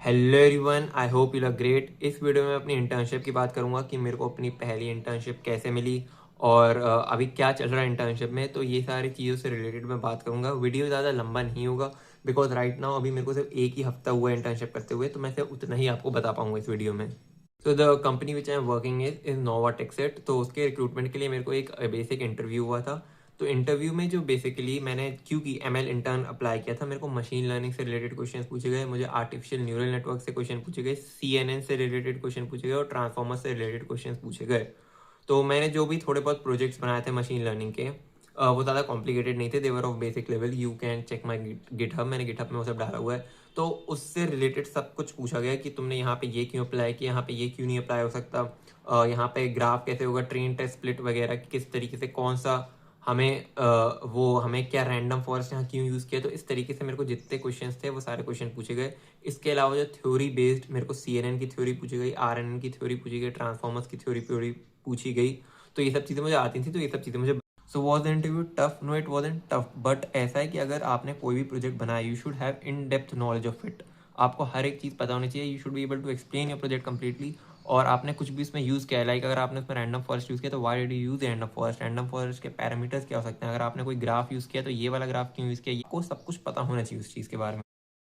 Hello everyone, I hope you look great. इस video में अपनी इंटर्नशिप की बात करूंगा कि मेरे को अपनी पहली इंटर्नशिप कैसे मिली और अभी क्या चल रहा है इंटर्नशिप में। तो ये सारी चीज़ों से रिलेटेड मैं बात करूंगा। वीडियो ज़्यादा लंबा नहीं होगा बिकॉज राइट नाउ अभी मेरे को सिर्फ एक ही हफ्ता हुआ है इंटर्नशिप करते हुए, तो मैं सिर्फ उतना ही आपको बता पाऊंगा इस वीडियो में। तो the company which I am working is Nova Texet. तो उसके रिक्रूटमेंट के लिए मेरे को एक बेसिक इंटरव्यू हुआ था। तो इंटरव्यू में जो बेसिकली मैंने क्योंकि एमएल इंटर्न अप्लाई किया था, मेरे को मशीन लर्निंग से रिलेटेड क्वेश्चन पूछे गए, मुझे आर्टिफिशियल न्यूरल नेटवर्क से क्वेश्चन पूछे गए, सीएनएन से रिलेटेड क्वेश्चन पूछे गए और ट्रांसफॉर्मर से रिलेटेड क्वेश्चन पूछे गए। तो मैंने जो भी थोड़े बहुत प्रोजेक्ट्स बनाए थे मशीन लर्निंग के, वो ज़्यादा कॉम्प्लिकेटेड नहीं थे, they were of basic level. You can check my GitHub, मैंने गिटहब में वो सब डाला हुआ है। तो उससे रिलेटेड सब कुछ पूछा गया कि तुमने यहाँ पे ये क्यों अप्लाई किया, यहाँ पे ये क्यों नहीं अप्लाई हो सकता, यहाँ पे ग्राफ कैसे होगा, ट्रेन टेस्ट स्प्लिट वगैरह किस तरीके से, कौन सा हमें क्या रैंडम फॉरेस्ट यहाँ क्यों यूज़ किया। तो इस तरीके से मेरे को जितने क्वेश्चंस थे वो सारे क्वेश्चन पूछे गए। इसके अलावा जो थ्योरी बेस्ड मेरे को सीएनएन की थ्योरी पूछी गई, आरएनएन की थ्योरी पूछी गई, ट्रांसफॉर्मर्स की थ्योरी पूछी गई। तो ये सब चीज़ें मुझे आती थी, तो ये सब चीज़ें मुझे। So was the interview tough? No, it was tough, but ऐसा है कि अगर आपने कोई भी प्रोजेक्ट बनाया, you should have in depth knowledge of it. आपको हर एक चीज़ पता होनी चाहिए। You should be able to explain your project completely. और आपने कुछ भी इसमें यूज़ किया है, लाइक अगर आपने इसमें रैंडम फॉरेस्ट यूज़ किया तो why did you use random forest, random forest के पैरामीटर्स क्या हो सकते हैं, अगर आपने कोई ग्राफ यूज़ किया तो ये वाला ग्राफ क्यों यूज़ किया, आपको सब कुछ पता होना चाहिए उस चीज़ के बारे में।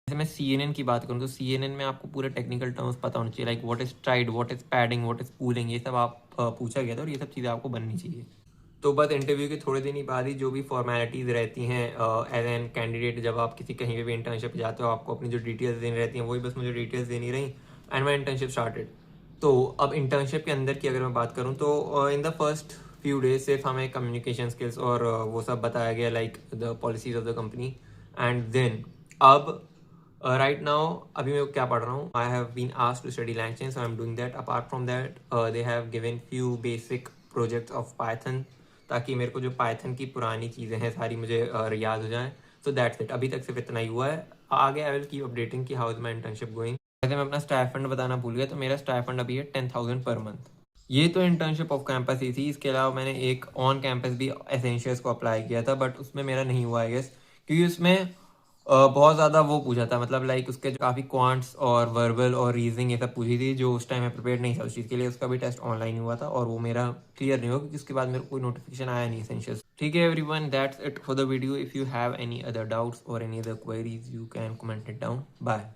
जैसे मैं सीएनएन की बात करूँ तो सीएनएन में आपको पूरे टेक्निकल टर्म्स पता होना चाहिए, like what is STRIDE, what is padding, what is pooling, ये सब आप पूछा गया था और ये सब चीज़ें आपको बननी चाहिए। तो बस इंटरव्यू के थोड़े दिन ही बाद ही जो भी फॉर्मेलिटीज़ रहती हैं एज एन कैंडिडेट, जब आप किसी कहीं पे भी इंटर्नशिप जाते हो, आपको अपनी जो डिटेल्स देनी रहती हैं वही बस मुझे डिटेल्स देनी रही एंड माई इंटर्नशिप स्टार्टेड। तो अब इंटर्नशिप के अंदर की अगर मैं बात करूँ तो in the first few days सिर्फ हमें कम्युनिकेशन स्किल्स और वो सब बताया गया, like the policies of the company. And then अब राइट नाउ अभी मैं क्या पढ़ रहा हूँ, I have been asked to study language, so I am doing that. Apart from that they have given few basic projects of Python, ताकि मेरे को जो पाइथन की पुरानी चीज़ें हैं सारी मुझे याद हो जाएं। सो दैट्स इट, अभी तक सिर्फ इतना ही हुआ है। आगे आई विल कीप अपडेटिंग कि how is my internship going. वैसे मैं अपना स्टाइफंड बताना भूल गया, तो मेरा स्टाइफंड अभी है 10,000 पर मंथ। ये तो इंटर्नशिप ऑफ कैंपस ही थी। इसके अलावा मैंने एक ऑन कैंपस भी एसेंशियल्स को अप्लाई किया था, बट उसमें मेरा नहीं हुआ आई गेस, क्योंकि उसमें बहुत ज़्यादा वो पूछा था, मतलब लाइक उसके जो काफ़ी क्वांट्स और वर्बल और रीजनिंग ये सब पूछी थी, जो उस टाइम मैं प्रिपेयर नहीं था उस चीज़ के लिए। उसका भी टेस्ट ऑनलाइन हुआ था और वो मेरा क्लियर नहीं हुआ, क्योंकि उसके बाद मेरे को कोई नोटिफिकेशन आया नहीं एसेंशियल्स। ठीक है everyone, that's it for the video. If you have any other doubts और any other queries, you can comment it down. Bye.